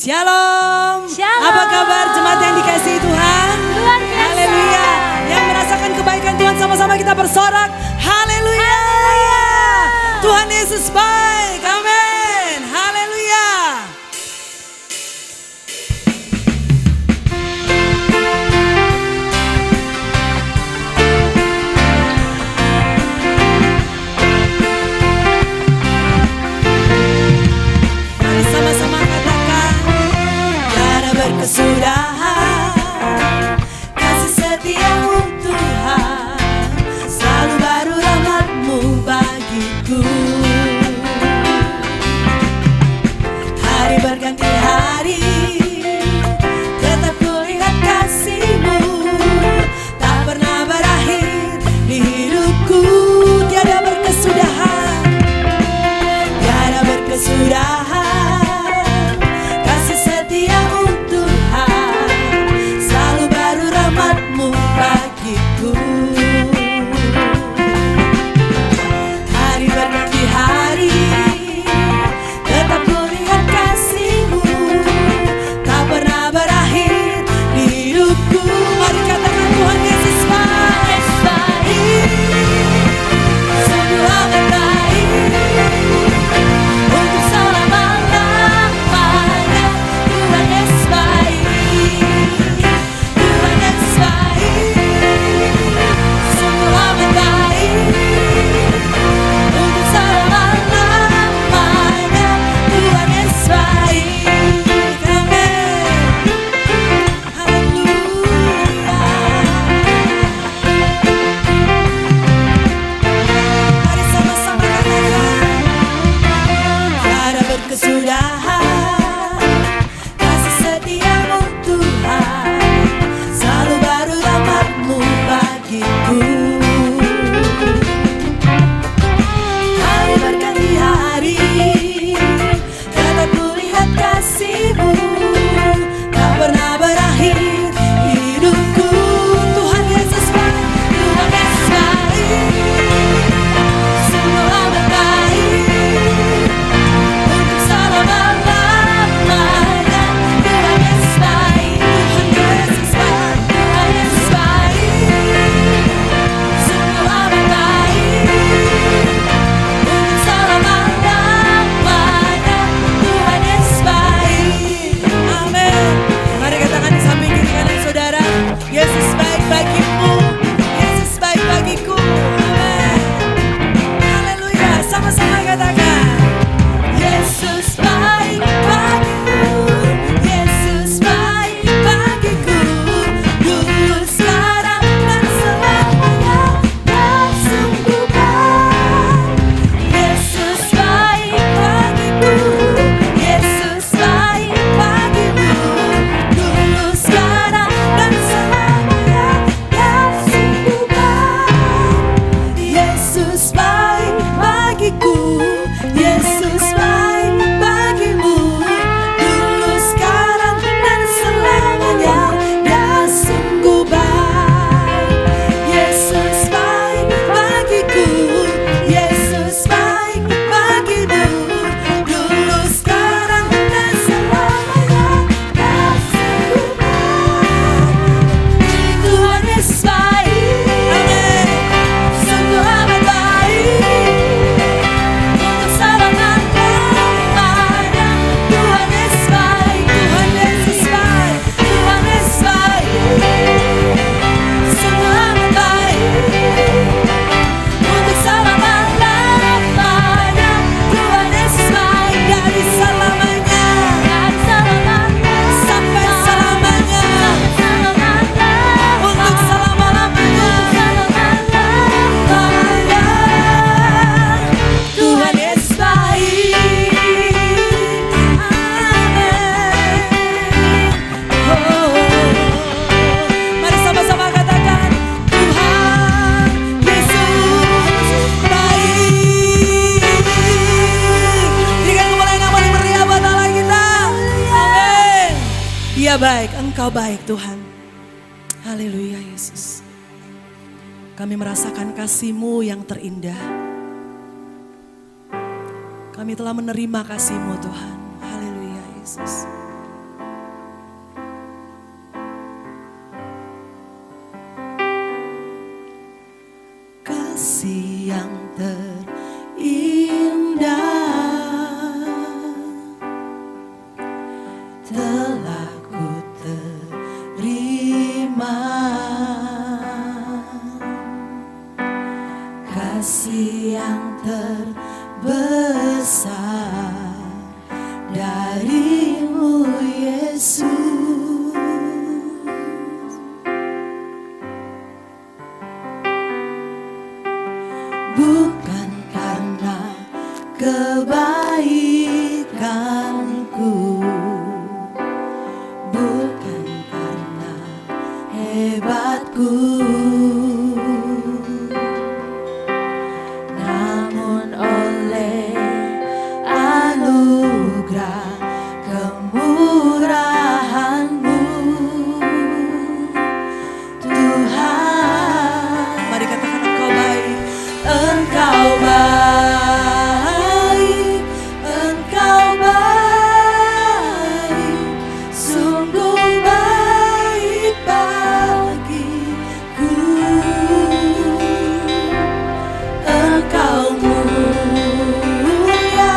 Shalom. Shalom. Apa kabar jemaat yang dikasihi Tuhan? Luar biasa. Haleluya. Yang merasakan kebaikan Tuhan sama-sama kita bersorak. Haleluya. Tuhan Yesus baik. Amin. Haleluya. Mari sama-sama katakan, tiada berkesudahan kasih setiamu Tuhan, selalu baru rahmat-Mu bagiku. Hari berganti hari, tetap kulihat kasih-Mu, tak pernah berakhir di hidupku. Tiada berkesudahan, tiada berkesudahan kasih setiamu Tuhan, selalu baru rahmat-Mu bagiku. Hari berganti hari, tetap kulihat kasih-Mu, tak pernah berakhir di hidupku. Mari katakan, Tuhan Yesus baik, sungguh amat baik, untuk selama-lamanya. Tuhan Yesus baik, Tuhan Yesus baik, sungguh amat baik, untuk selama-lamanya. Tuhan Yesus baik. Amin. Haleluya. Mari sama-sama katakan, tiada berkesudahan kasih setiamu Tuhan, selalu baru rahmat-Mu bagiku. Hari berganti hari, tetap kulihat kasih-Mu, tak pernah berakhir hidupku. Tuhan Yesus baik, Tuhan Yesus baik, sungguh amat baik, untuk selama-lamanya. Tuhan Yesus baik, Tuhan Yesus baik, Tuhan Yesus baik, sungguh amat baik, untuk selama-lamanya. Tuhan Yesus baik. Amin. Mari katakan di samping kiri kanan saudara, Yesus baik bagimu, Yesus baik bagiku. Amin. Haleluya. Sama-sama katakan, Yesus baik bagiku, Yesus baik bagiku, dulu, sekarang, dan selamanya. Dan sungguh baik. Yesus baik bagiku, Yesus baik bagimu, dulu, sekarang, dan selamanya. Dan sungguh baik. Yesus baik bagiku, Yesus baik bagimu, dulu, sekarang, dan selamanya. Dia sungguh baik. Yesus baik bagiku, Yesus baik bagimu, dulu, sekarang, dan selamanya. Dia sungguh baik. Tuhan Yesus baik. Amin. Sungguh amat baik, untuk selama-lamanya. Tuhan Yesus baik, Tuhan Yesus baik, Tuhan Yesus baik, sungguh amat baik, untuk selama-lamanya. Tuhan Yesus baik, dari selamanya, sampai selamanya, untuk selama-lamanya. Tuhan Yesus baik. Amin. Oh, mari sama-sama katakan, Tuhan Yesus baik. Berikan kemuliaan yang paling meriah buat Allah kita. Amin. Dia baik, Engkau baik Tuhan. Haleluya Yesus. Kami merasakan kasih-Mu yang terindah. Kami telah menerima kasih-Mu Tuhan. Haleluya Yesus. kasih yang terindah telah ku terima, kasih yang terbesar darimu Yesus. Bukan karena kebaikanku, bukan karena hebatku, namun oleh anugerah kemurahan-Mu Tuhan. Mari katakan Engkau baik, Engkau baik, Engkau baik, sungguh baik bagiku. Engkau mulia,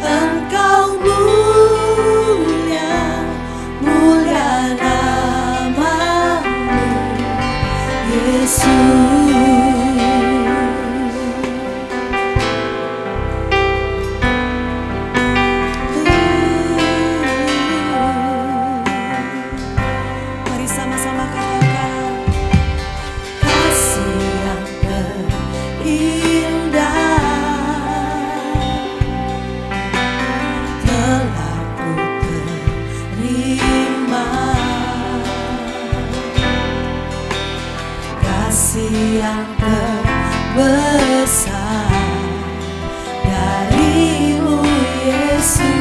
Engkau mulia, mulia nama-Mu Yesus. Mari sama-sama katakan, kasih yang terindah telah ku terima, kasih yang terbesar darimu Yesus.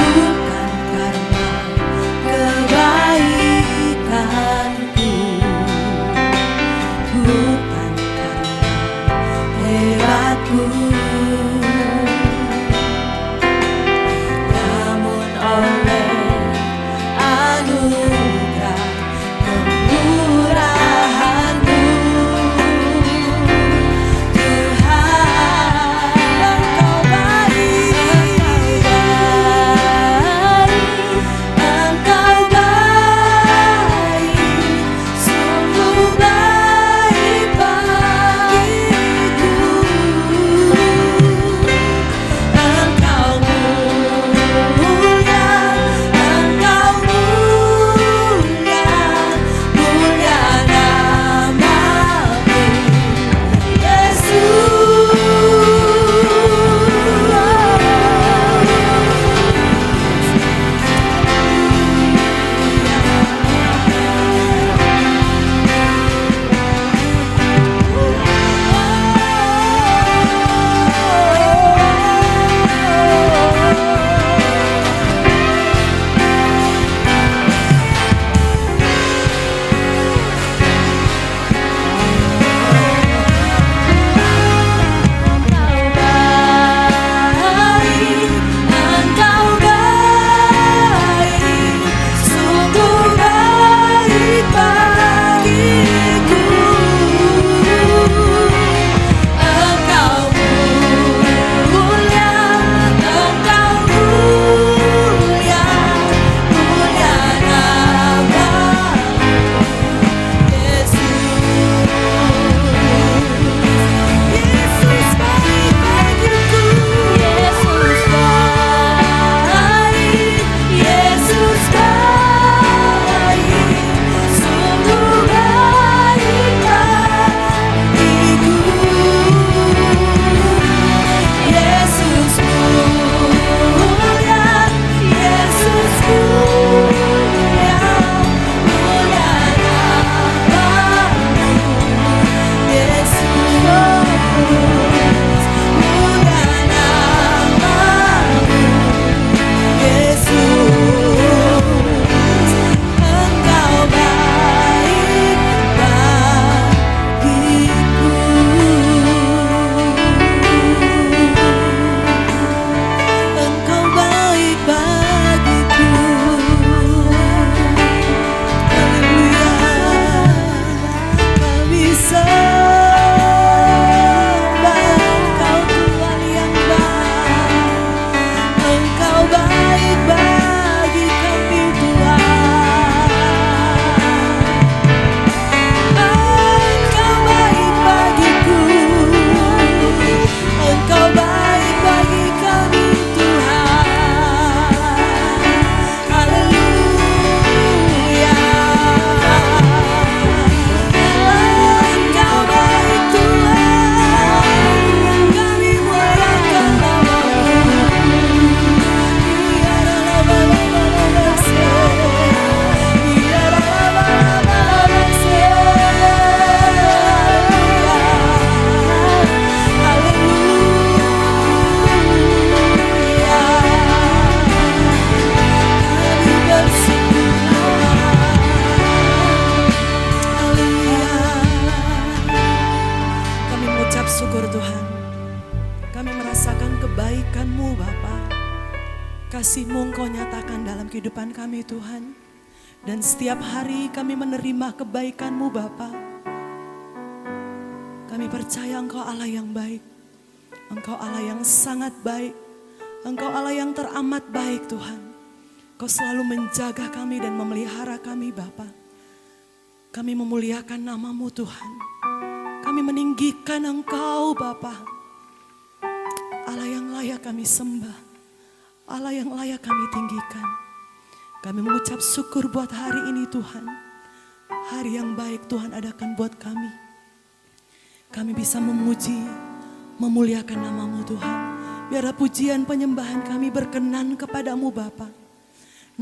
Bukan karena kebaikanku, bukan karena hebatku, namun oleh Kami merasakan kebaikan-Mu Bapa. Kasih-Mu Engkau nyatakan dalam kehidupan kami Tuhan. Dan setiap hari kami menerima kebaikan-Mu Bapa. Kami percaya Engkau Allah yang baik. Engkau Allah yang sangat baik. Engkau Allah yang teramat baik Tuhan. Engkau selalu menjaga kami dan memelihara kami Bapa. Kami memuliakan nama-Mu Tuhan. Kami meninggikan Engkau Bapa. Allah yang layak kami sembah. Allah yang layak kami tinggikan. Kami mengucap syukur buat hari ini Tuhan. Hari yang baik Tuhan adakan buat kami. Kami bisa memuji, memuliakan nama-Mu Tuhan. Biarlah pujian penyembahan kami berkenan kepadamu Bapa.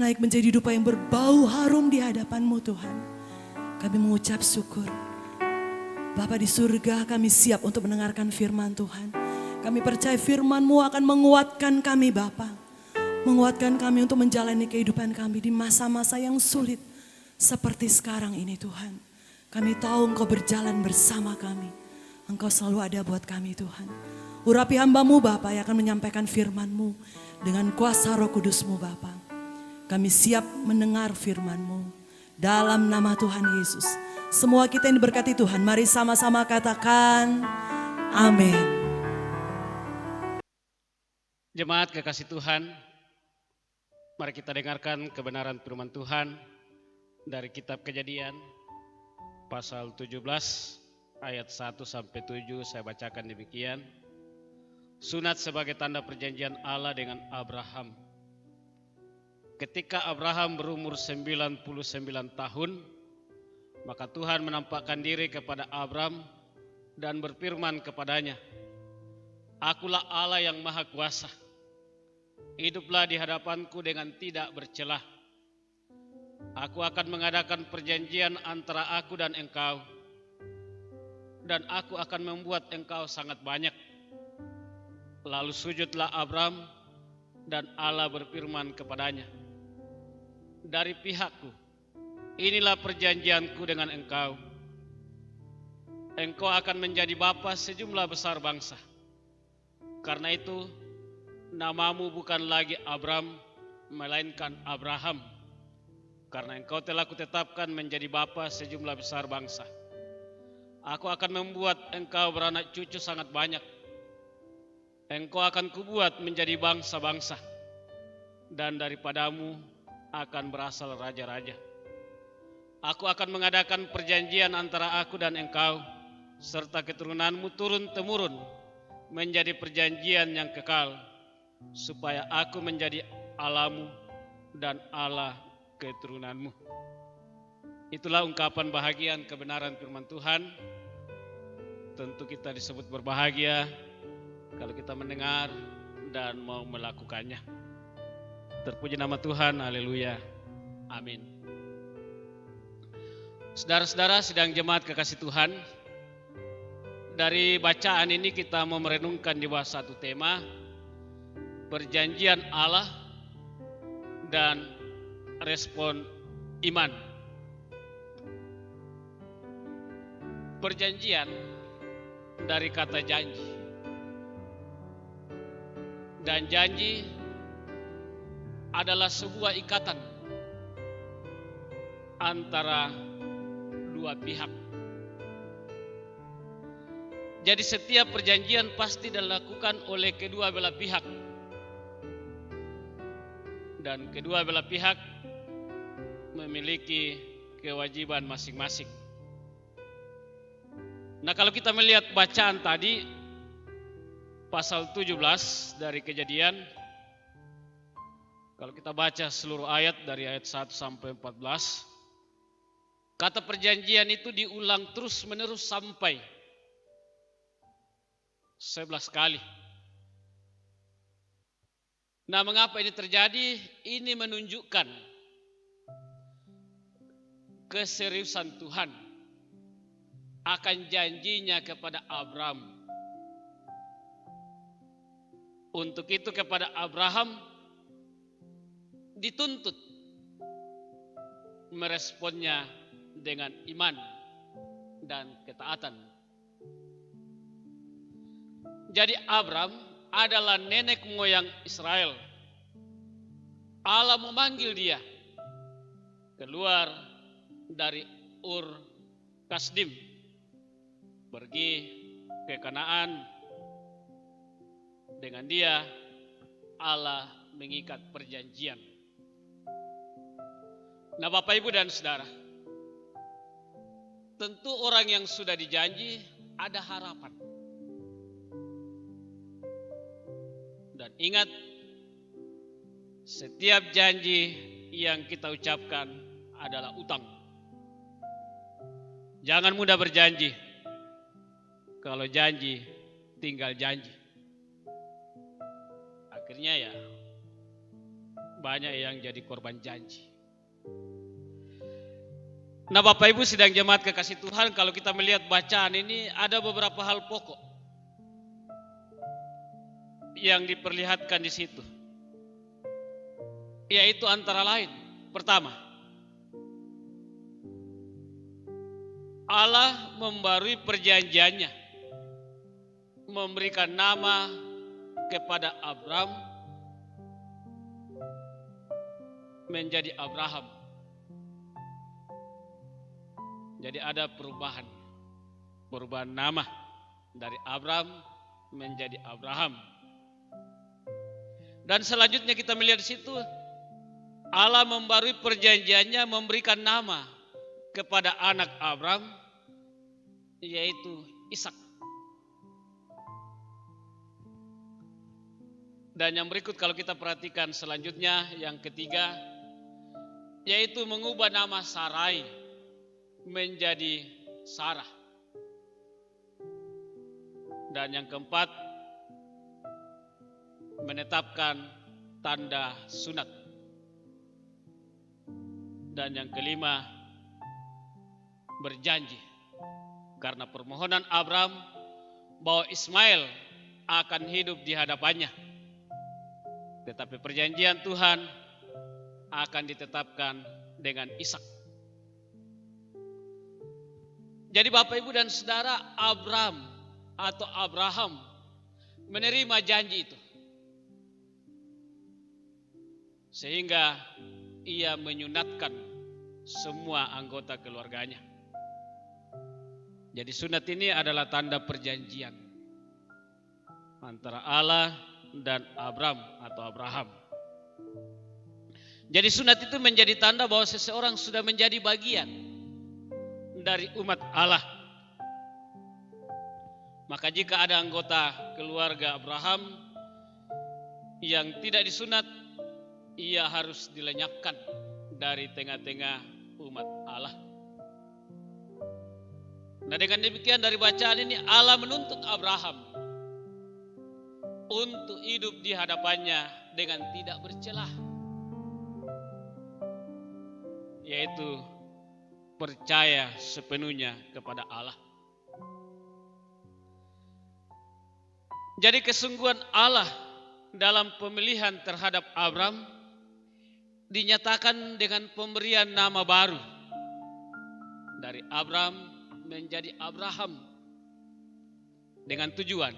Naik menjadi dupa yang berbau harum di hadapan-Mu Tuhan. Kami mengucap syukur. Bapa di surga, kami siap untuk mendengarkan firman Tuhan. Kami percaya firman-Mu akan menguatkan kami Bapa. Menguatkan kami untuk menjalani kehidupan kami di masa-masa yang sulit. Seperti sekarang ini Tuhan. Kami tahu Engkau berjalan bersama kami. Engkau selalu ada buat kami Tuhan. Urapi hamba-Mu Bapa yang akan menyampaikan firman-Mu. Dengan kuasa Roh Kudus-Mu Bapa. Kami siap mendengar firman-Mu. Dalam nama Tuhan Yesus. Semua kita yang diberkati Tuhan. Mari sama-sama katakan amin. Jemaat kekasih Tuhan, mari kita dengarkan kebenaran firman Tuhan dari kitab Kejadian pasal 17 ayat 1 sampai 7. Saya bacakan demikian. Sunat sebagai tanda perjanjian Allah dengan Abraham. Ketika Abraham berumur 99 tahun, maka Tuhan menampakkan diri kepada Abraham dan berfirman kepadanya, "Akulah Allah yang Maha Kuasa. Hiduplah di hadapanku dengan tidak bercelah. Aku akan mengadakan perjanjian antara aku dan engkau. Dan aku akan membuat engkau sangat banyak." Lalu sujudlah Abraham dan Allah berfirman kepadanya, "Dari pihakku, inilah perjanjianku dengan engkau. Engkau akan menjadi bapa sejumlah besar bangsa. Karena itu, namamu bukan lagi Abram, melainkan Abraham. Karena engkau telah kutetapkan menjadi bapa sejumlah besar bangsa. Aku akan membuat engkau beranak cucu sangat banyak. Engkau akan kubuat menjadi bangsa-bangsa. Dan daripadamu akan berasal raja-raja. Aku akan mengadakan perjanjian antara aku dan engkau, serta keturunanmu turun-temurun, menjadi perjanjian yang kekal, supaya aku menjadi Allahmu dan Allah keturunanmu." Itulah ungkapan bahagian kebenaran firman Tuhan. Tentu kita disebut berbahagia kalau kita mendengar dan mau melakukannya. Terpuji nama Tuhan, haleluya, amin. Saudara-saudara sidang jemaat kekasih Tuhan, dari bacaan ini kita mau merenungkan di bawah satu tema, perjanjian Allah dan respon iman. Perjanjian dari kata janji. Dan janji adalah sebuah ikatan antara dua pihak. Jadi setiap perjanjian pasti dilakukan oleh kedua belah pihak. Dan kedua belah pihak memiliki kewajiban masing-masing. Nah, kalau kita melihat bacaan tadi, pasal 17 dari Kejadian, kalau kita baca seluruh ayat dari ayat 1 sampai 14, kata perjanjian itu diulang terus menerus sampai 11 kali. Nah, mengapa ini terjadi? Ini menunjukkan keseriusan Tuhan akan janjinya kepada Abraham. Untuk itu kepada Abraham dituntut meresponnya dengan iman dan ketaatan. Jadi Abraham adalah nenek moyang Israel. Allah memanggil dia keluar dari Ur Kasdim, pergi ke Kanaan. Dengan dia Allah mengikat perjanjian. Nah, Bapak Ibu dan Saudara, tentu orang yang sudah dijanji ada harapan. Dan ingat, setiap janji yang kita ucapkan adalah utang. Jangan mudah berjanji. Kalau janji, tinggal janji. Akhirnya ya, banyak yang jadi korban janji. Nah, Bapak Ibu sidang jemaat kekasih Tuhan, kalau kita melihat bacaan ini ada beberapa hal pokok yang diperlihatkan di situ. Yaitu antara lain, pertama, Allah membarui perjanjiannya, memberikan nama kepada Abram menjadi Abraham. Jadi ada perubahan nama dari Abram menjadi Abraham. Dan selanjutnya kita melihat di situ Allah membarui perjanjiannya, memberikan nama kepada anak Abram, yaitu Ishak. Dan yang berikut kalau kita perhatikan selanjutnya, yang ketiga, yaitu mengubah nama Sarai menjadi Sarah. Dan yang keempat, menetapkan tanda sunat. Dan yang kelima, berjanji karena permohonan Abram bahwa Ismail akan hidup di hadapannya. Tetapi perjanjian Tuhan akan ditetapkan dengan Ishak. Jadi Bapak Ibu dan Saudara, Abram atau Abraham menerima janji itu. Sehingga ia menyunatkan semua anggota keluarganya. Jadi sunat ini adalah tanda perjanjian antara Allah dan Abram atau Abraham. Jadi sunat itu menjadi tanda bahwa seseorang sudah menjadi bagian dari umat Allah. Maka jika ada anggota keluarga Abraham yang tidak disunat, ia harus dilenyapkan dari tengah-tengah umat Allah. Nah, dengan demikian dari bacaan ini Allah menuntut Abraham untuk hidup di hadapannya dengan tidak bercelah, yaitu percaya sepenuhnya kepada Allah. Jadi kesungguhan Allah dalam pemilihan terhadap Abram dinyatakan dengan pemberian nama baru dari Abram menjadi Abraham, dengan tujuan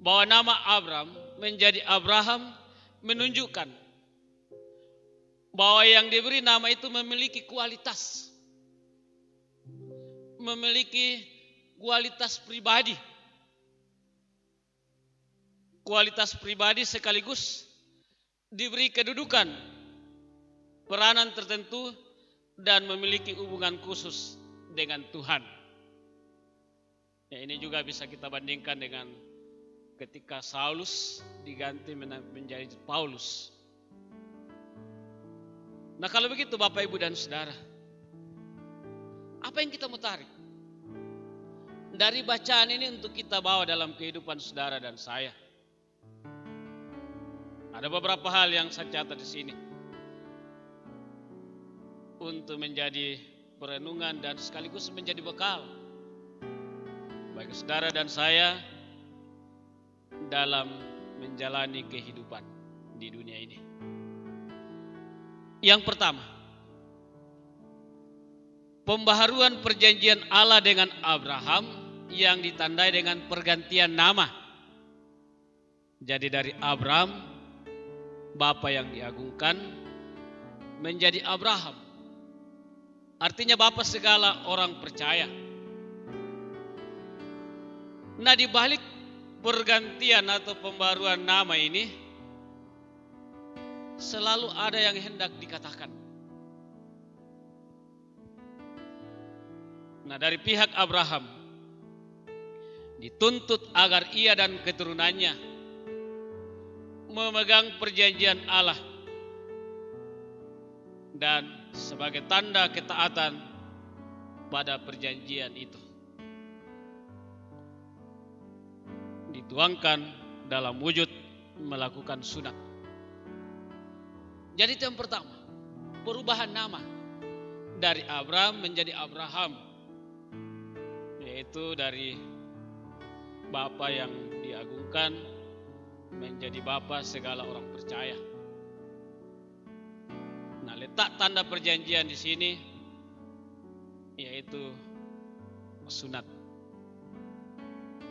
bahwa nama Abram menjadi Abraham menunjukkan bahwa yang diberi nama itu memiliki kualitas pribadi. Kualitas pribadi sekaligus diberi kedudukan, peranan tertentu, dan memiliki hubungan khusus dengan Tuhan. Ya, ini juga bisa kita bandingkan dengan ketika Saulus diganti menjadi Paulus. Nah, kalau begitu Bapak Ibu dan Saudara, apa yang kita mau tarik dari bacaan ini untuk kita bawa dalam kehidupan saudara dan saya? Ada beberapa hal yang saya catat di sini untuk menjadi perenungan dan sekaligus menjadi bekal bagi saudara dan saya dalam menjalani kehidupan di dunia ini. Yang pertama, pembaharuan perjanjian Allah dengan Abraham yang ditandai dengan pergantian nama Jadi dari Abraham, bapa yang diagungkan, menjadi Abraham. Artinya bapa segala orang percaya. Nah, di balik pergantian atau pembaruan nama ini selalu ada yang hendak dikatakan. Nah, dari pihak Abraham dituntut agar ia dan keturunannya memegang perjanjian Allah dan sebagai tanda ketaatan pada perjanjian itu dituangkan dalam wujud melakukan sunat. Jadi itu yang pertama, perubahan nama dari Abraham menjadi Abraham, yaitu dari bapa yang diagungkan menjadi bapa segala orang percaya. Nah, letak tanda perjanjian di sini yaitu sunat.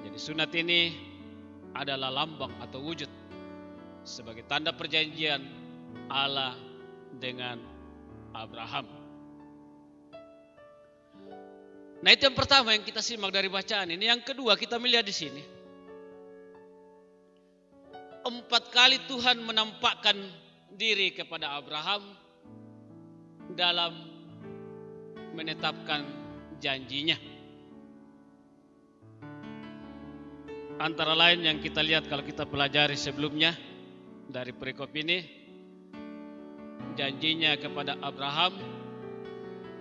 Jadi sunat ini adalah lambang atau wujud sebagai tanda perjanjian Allah dengan Abraham. Nah, itu yang pertama yang kita simak dari bacaan ini. Yang kedua, kita melihat di sini 4 kali Tuhan menampakkan diri kepada Abraham dalam menetapkan janjinya. Antara lain yang kita lihat kalau kita pelajari sebelumnya dari perikop ini, janjinya kepada Abraham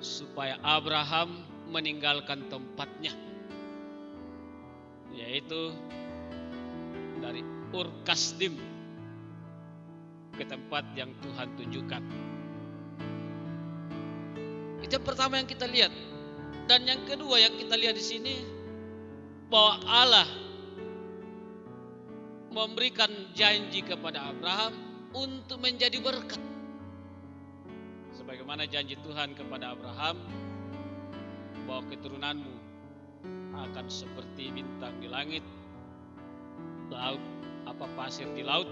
supaya Abraham meninggalkan tempatnya, yaitu dari Ur Kasdim ke tempat yang Tuhan tunjukkan. Itu yang pertama yang kita lihat. Dan yang kedua yang kita lihat di sini, bahwa Allah memberikan janji kepada Abraham untuk menjadi berkat. Sebagaimana janji Tuhan kepada Abraham bahwa keturunanmu akan seperti bintang di langit, laut, pasir di laut,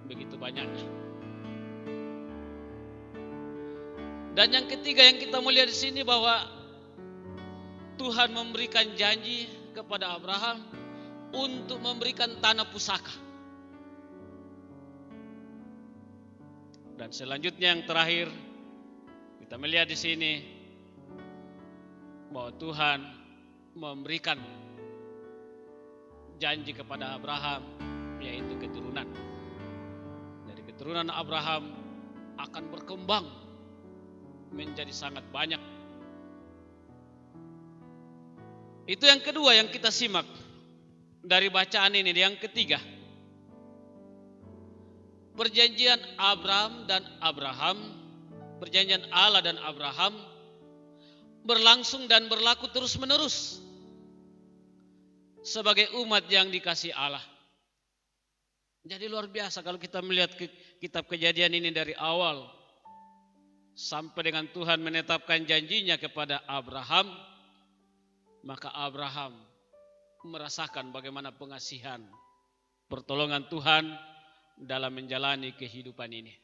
begitu banyaknya. Dan yang ketiga yang kita melihat di sini bahwa Tuhan memberikan janji kepada Abraham untuk memberikan tanah pusaka. Dan selanjutnya yang terakhir kita melihat di sini bahwa Tuhan memberikan janji kepada Abraham yaitu keturunan. Dari keturunan Abraham akan berkembang menjadi sangat banyak. Itu yang kedua yang kita simak dari bacaan ini. Yang ketiga, perjanjian Abraham dan Abraham, perjanjian Allah dan Abraham berlangsung dan berlaku terus-menerus sebagai umat yang dikasihi Allah. Jadi luar biasa kalau kita melihat kitab Kejadian ini dari awal sampai dengan Tuhan menetapkan janjinya kepada Abraham, maka Abraham merasakan bagaimana pengasihan, pertolongan Tuhan dalam menjalani kehidupan ini.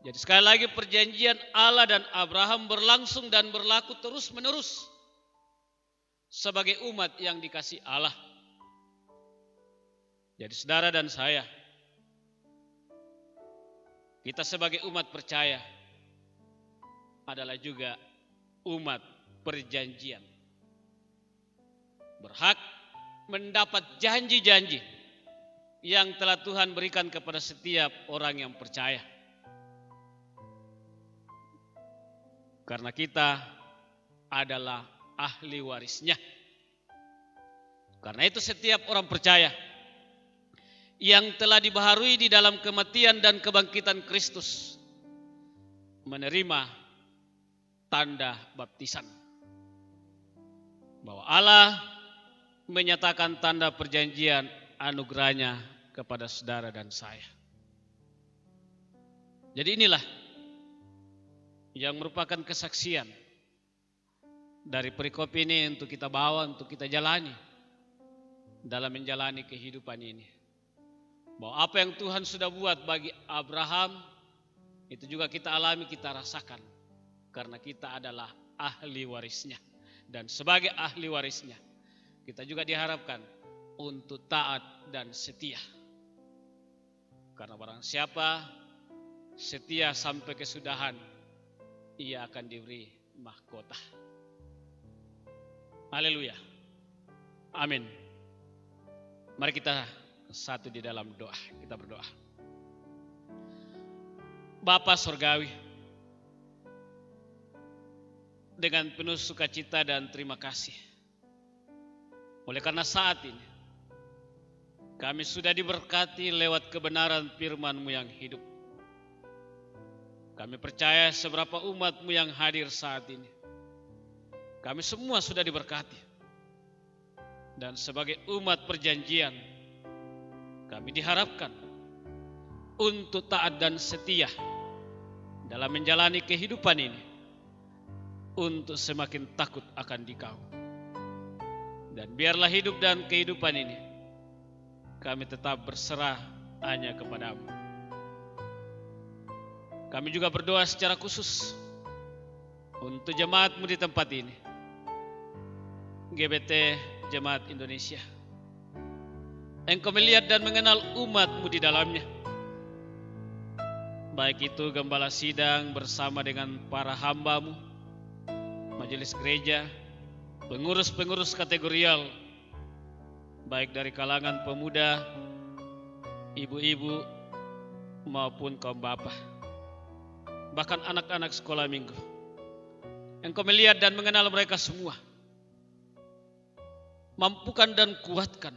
Jadi sekali lagi perjanjian Allah dan Abraham berlangsung dan berlaku terus-menerus sebagai umat yang dikasihi Allah. Jadi saudara dan saya, kita sebagai umat percaya adalah juga umat perjanjian. Berhak mendapat janji-janji yang telah Tuhan berikan kepada setiap orang yang percaya. Karena kita adalah ahli warisnya. Karena itu setiap orang percaya yang telah dibaharui di dalam kematian dan kebangkitan Kristus menerima tanda baptisan. Bahwa Allah menyatakan tanda perjanjian anugerahnya kepada saudara dan saya. Jadi inilah yang merupakan kesaksian dari perikop ini untuk kita bawa, untuk kita jalani dalam menjalani kehidupan ini. Bahwa apa yang Tuhan sudah buat bagi Abraham, itu juga kita alami, kita rasakan. Karena kita adalah ahli warisnya. Dan sebagai ahli warisnya, kita juga diharapkan untuk taat dan setia. Karena barang siapa setia sampai kesudahan, ia akan diberi mahkota. Haleluya. Amin. Mari kita satu di dalam doa. Kita berdoa. Bapa Surgawi, dengan penuh sukacita dan terima kasih. Oleh karena saat ini kami sudah diberkati lewat kebenaran firman-Mu yang hidup. Kami percaya seberapa umat-Mu yang hadir saat ini, kami semua sudah diberkati. Dan sebagai umat perjanjian, kami diharapkan untuk taat dan setia dalam menjalani kehidupan ini, untuk semakin takut akan Dikau. Dan biarlah hidup dan kehidupan ini kami tetap berserah hanya kepada-Mu. Kami juga berdoa secara khusus untuk jemaat-Mu di tempat ini, GBT Jemaat Indonesia. Engkau melihat dan mengenal umat-Mu di dalamnya. Baik itu gembala sidang bersama dengan para hamba-Mu, majelis gereja, pengurus-pengurus kategorial, baik dari kalangan pemuda, ibu-ibu, maupun kaum bapa, bahkan anak-anak sekolah minggu. Engkau melihat dan mengenal mereka semua. Mampukan dan kuatkan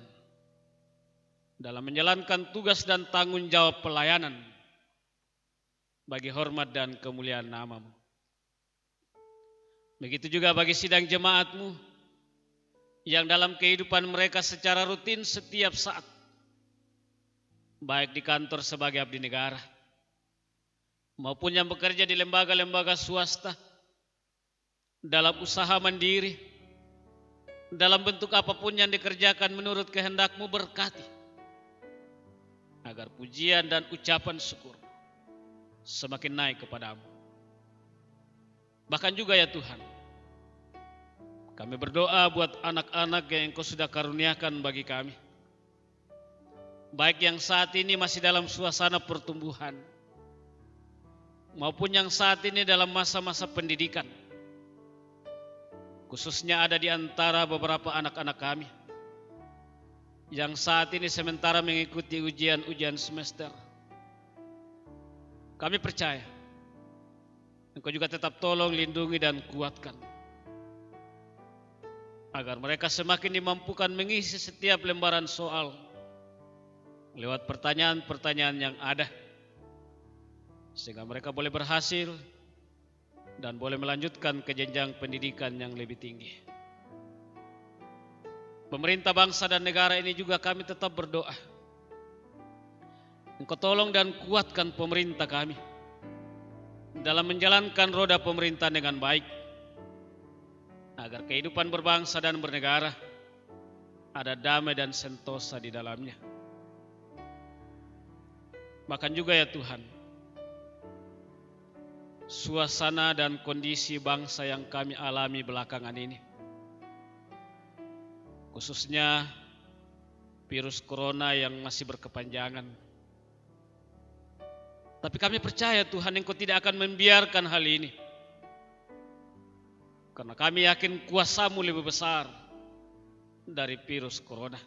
dalam menjalankan tugas dan tanggung jawab pelayanan bagi hormat dan kemuliaan nama-Mu. Begitu juga bagi sidang jemaat-Mu yang dalam kehidupan mereka secara rutin setiap saat, baik di kantor sebagai abdi negara, maupun yang bekerja di lembaga-lembaga swasta, dalam usaha mandiri, dalam bentuk apapun yang dikerjakan menurut kehendak-Mu, berkati, agar pujian dan ucapan syukur semakin naik kepadamu. Bahkan juga ya Tuhan, kami berdoa buat anak-anak yang Engkau sudah karuniakan bagi kami, baik yang saat ini masih dalam suasana pertumbuhan, maupun yang saat ini dalam masa-masa pendidikan. Khususnya ada di antara beberapa anak-anak kami yang saat ini sementara mengikuti ujian-ujian semester. Kami percaya Engkau juga tetap tolong, lindungi, dan kuatkan, agar mereka semakin dimampukan mengisi setiap lembaran soal lewat pertanyaan-pertanyaan yang ada, sehingga mereka boleh berhasil dan boleh melanjutkan ke jenjang pendidikan yang lebih tinggi. Pemerintah bangsa dan negara ini juga kami tetap berdoa, Engkau tolong dan kuatkan pemerintah kami dalam menjalankan roda pemerintahan dengan baik, agar kehidupan berbangsa dan bernegara ada damai dan sentosa di dalamnya. Bahkan juga ya Tuhan, suasana dan kondisi bangsa yang kami alami belakangan ini, khususnya virus corona yang masih berkepanjangan. Tapi kami percaya Tuhan, Engkau tidak akan membiarkan hal ini, karena kami yakin kuasa-Mu lebih besar dari virus corona.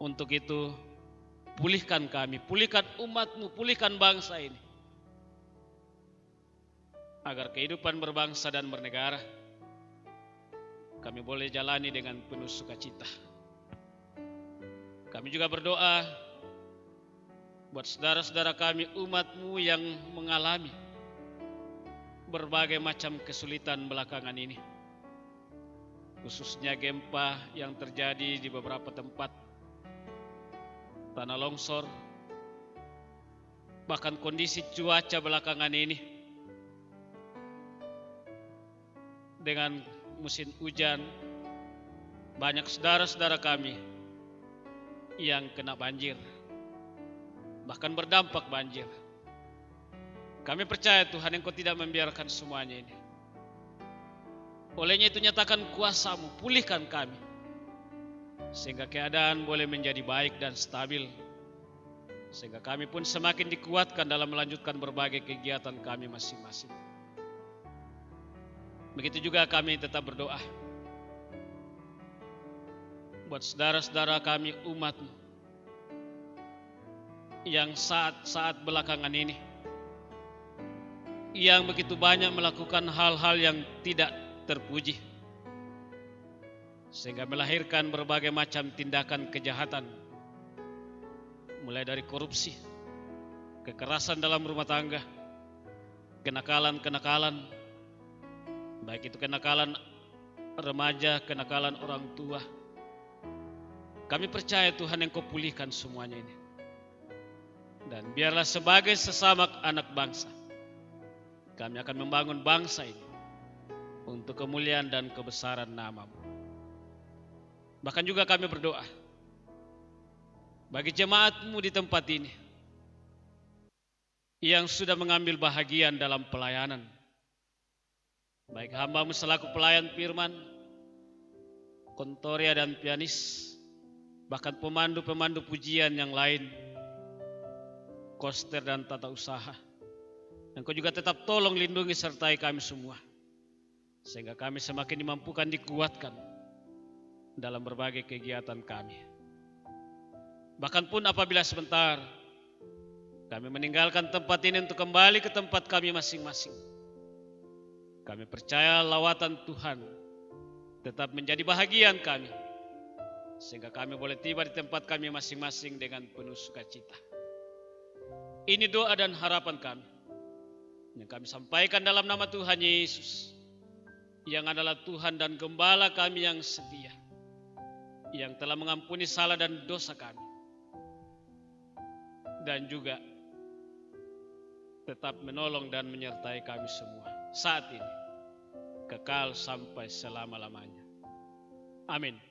Untuk itu, pulihkan kami, pulihkan umat-Mu, pulihkan bangsa ini, agar kehidupan berbangsa dan bernegara kami boleh jalani dengan penuh sukacita. Kami juga berdoa buat saudara-saudara kami, umat-Mu yang mengalami berbagai macam kesulitan belakangan ini, khususnya gempa yang terjadi di beberapa tempat, tanah longsor, bahkan kondisi cuaca belakangan ini dengan musim hujan banyak saudara-saudara kami yang kena banjir, bahkan berdampak banjir. Kami percaya Tuhan Engkau tidak membiarkan semuanya ini. Olehnya itu nyatakan kuasa-Mu, pulihkan kami, sehingga keadaan boleh menjadi baik dan stabil, sehingga kami pun semakin dikuatkan dalam melanjutkan berbagai kegiatan kami masing-masing. Begitu juga kami tetap berdoa buat saudara-saudara kami umat-Mu yang saat-saat belakangan ini yang begitu banyak melakukan hal-hal yang tidak terpuji, sehingga melahirkan berbagai macam tindakan kejahatan, mulai dari korupsi, kekerasan dalam rumah tangga, kenakalan-kenakalan, baik itu kenakalan remaja, kenakalan orang tua. Kami percaya Tuhan Engkau pulihkan semuanya ini. Dan biarlah sebagai sesama anak bangsa, kami akan membangun bangsa ini untuk kemuliaan dan kebesaran nama-Mu. Bahkan juga kami berdoa bagi jemaat-Mu di tempat ini yang sudah mengambil bahagian dalam pelayanan, baik hamba-Mu selaku pelayan firman, kontoria dan pianis, bahkan pemandu-pemandu pujian yang lain, koster dan tata usaha. Engkau juga tetap tolong lindungi sertai kami semua, sehingga kami semakin dimampukan, dikuatkan dalam berbagai kegiatan kami. Bahkan pun apabila sebentar kami meninggalkan tempat ini untuk kembali ke tempat kami masing-masing, kami percaya lawatan Tuhan tetap menjadi bahagian kami, sehingga kami boleh tiba di tempat kami masing-masing dengan penuh sukacita. Ini doa dan harapan kami yang kami sampaikan dalam nama Tuhan Yesus, yang adalah Tuhan dan Gembala kami yang setia, yang telah mengampuni salah dan dosa kami, dan juga tetap menolong dan menyertai kami semua saat ini, kekal sampai selama-lamanya. Amin.